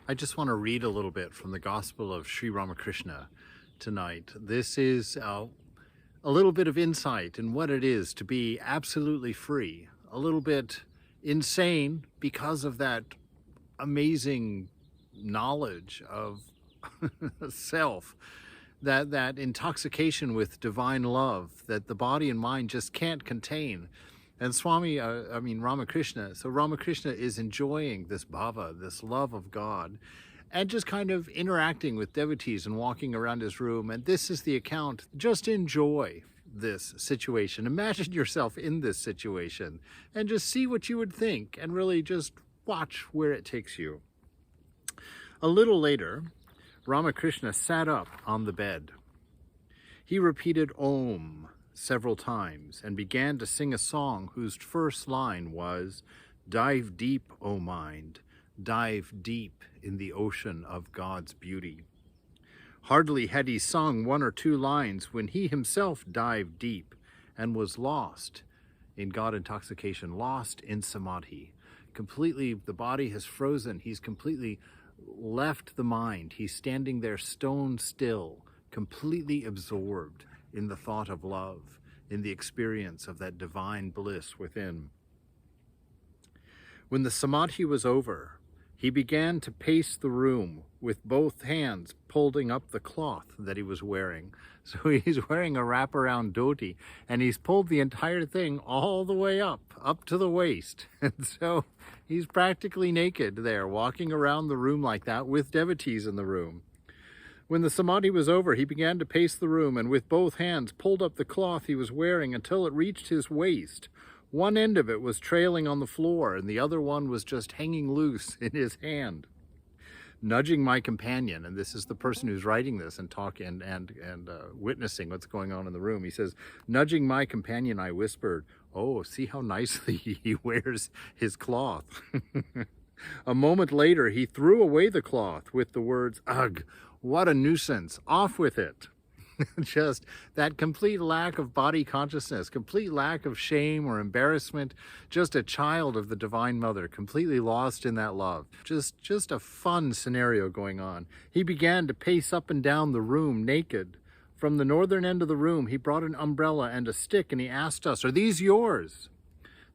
I just want to read a little bit from the Gospel of Sri Ramakrishna tonight. This is a little bit of insight in what it is to be absolutely free, a little bit insane because of that amazing knowledge of self, that intoxication with divine love that the body and mind just can't contain. And Ramakrishna, so Ramakrishna is enjoying this bhava, this love of God, and just kind of interacting with devotees and walking around his room. And this is the account. Just enjoy this situation. Imagine yourself in this situation and just see what you would think and really just watch where it takes you. A little later, Ramakrishna sat up on the bed. He repeated Om several times and began to sing a song whose first line was, "Dive deep, O mind, dive deep in the ocean of God's beauty." Hardly had he sung one or two lines when he himself dived deep and was lost in God intoxication, lost in samadhi. Completely, the body has frozen. He's completely left the mind. He's standing there stone still, completely absorbed in the thought of love, in the experience of that divine bliss within. When the samadhi was over, he began to pace the room with both hands holding up the cloth that he was wearing. So he's wearing a wraparound dhoti, and he's pulled the entire thing all the way up to the waist. And so he's practically naked there, walking around the room like that with devotees in the room. When the samadhi was over, he began to pace the room and with both hands pulled up the cloth he was wearing until it reached his waist. One end of it was trailing on the floor and the other one was just hanging loose in his hand. Nudging my companion, and this is the person who's writing this and talking and witnessing what's going on in the room, he says, nudging my companion, I whispered, "Oh, see how nicely he wears his cloth." A moment later, he threw away the cloth with the words, "Ugh, what a nuisance, off with it." Just that complete lack of body consciousness, complete lack of shame or embarrassment, just a child of the Divine Mother, completely lost in that love. Just a fun scenario going on. He began to pace up and down the room naked. From the northern end of the room, he brought an umbrella and a stick and he asked us, "Are these yours?"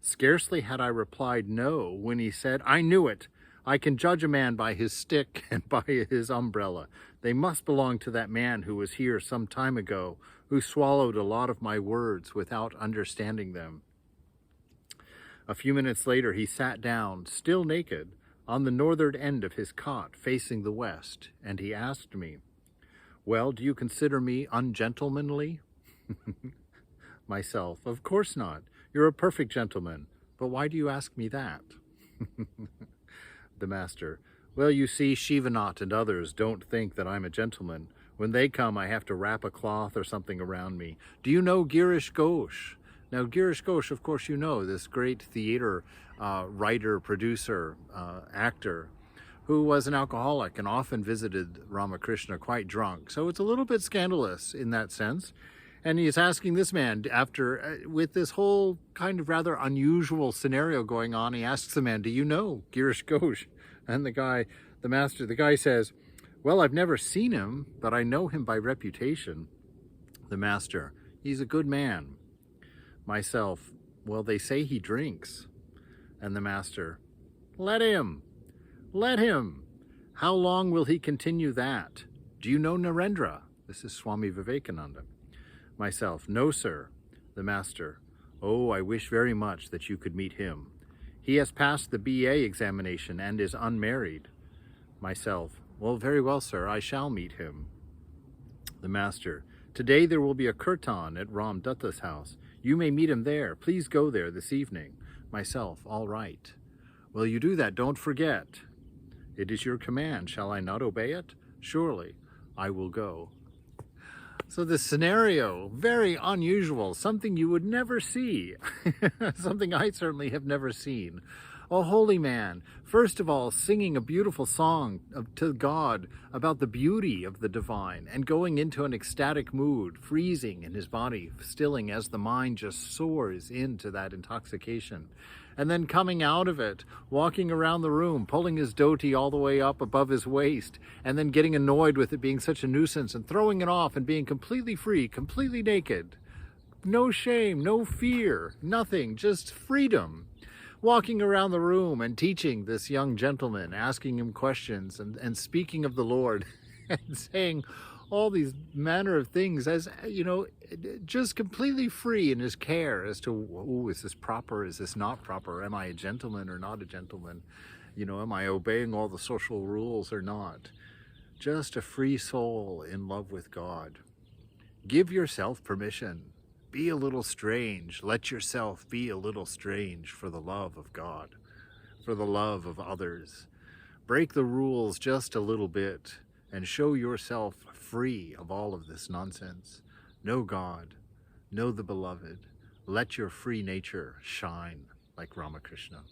Scarcely had I replied no when he said, "I knew it. I can judge a man by his stick and by his umbrella. They must belong to that man who was here some time ago, who swallowed a lot of my words without understanding them." A few minutes later, he sat down, still naked, on the northern end of his cot, facing the west, and he asked me, "Well, do you consider me ungentlemanly?" Myself, "Of course not. You're a perfect gentleman. But why do you ask me that?" The Master, "Well, you see, Shivanath and others don't think that I'm a gentleman. When they come, I have to wrap a cloth or something around me. Do you know Girish Ghosh?" Now, Girish Ghosh, of course you know, this great theater writer, producer, actor, who was an alcoholic and often visited Ramakrishna quite drunk. So it's a little bit scandalous in that sense. And he's asking this man, with this whole kind of rather unusual scenario going on, he asks the man, "Do you know Girish Ghosh?" And the guy says, "Well, I've never seen him, but I know him by reputation." The Master, "He's a good man." Myself, "Well, they say he drinks." And the Master, Let him. How long will he continue that? Do you know Narendra?" This is Swami Vivekananda. Myself, "No, sir." The Master, "Oh, I wish very much that you could meet him. He has passed the BA examination and is unmarried." Myself, "Well, very well, sir, I shall meet him." The Master, "Today there will be a kirtan at Ram Datta's house. You may meet him there. Please go there this evening." Myself, "All right." "Well, you do that, don't forget." "It is your command. Shall I not obey it?" "Surely, I will go." So this scenario, very unusual, something you would never see, something I certainly have never seen. A holy man, first of all, singing a beautiful song to God about the beauty of the divine and going into an ecstatic mood, freezing in his body, stilling as the mind just soars into that intoxication. And then coming out of it, walking around the room, pulling his dhoti all the way up above his waist, and then getting annoyed with it being such a nuisance and throwing it off and being completely free, completely naked. No shame, no fear, nothing, just freedom. Walking around the room and teaching this young gentleman, asking him questions and speaking of the Lord and saying all these manner of things as, you know, just completely free in his care as to, oh, is this proper? Is this not proper? Am I a gentleman or not a gentleman? You know, am I obeying all the social rules or not? Just a free soul in love with God. Give yourself permission. Be a little strange. Let yourself be a little strange for the love of God, for the love of others. Break the rules just a little bit and show yourself free of all of this nonsense. Know God, know the beloved. Let your free nature shine like Ramakrishna.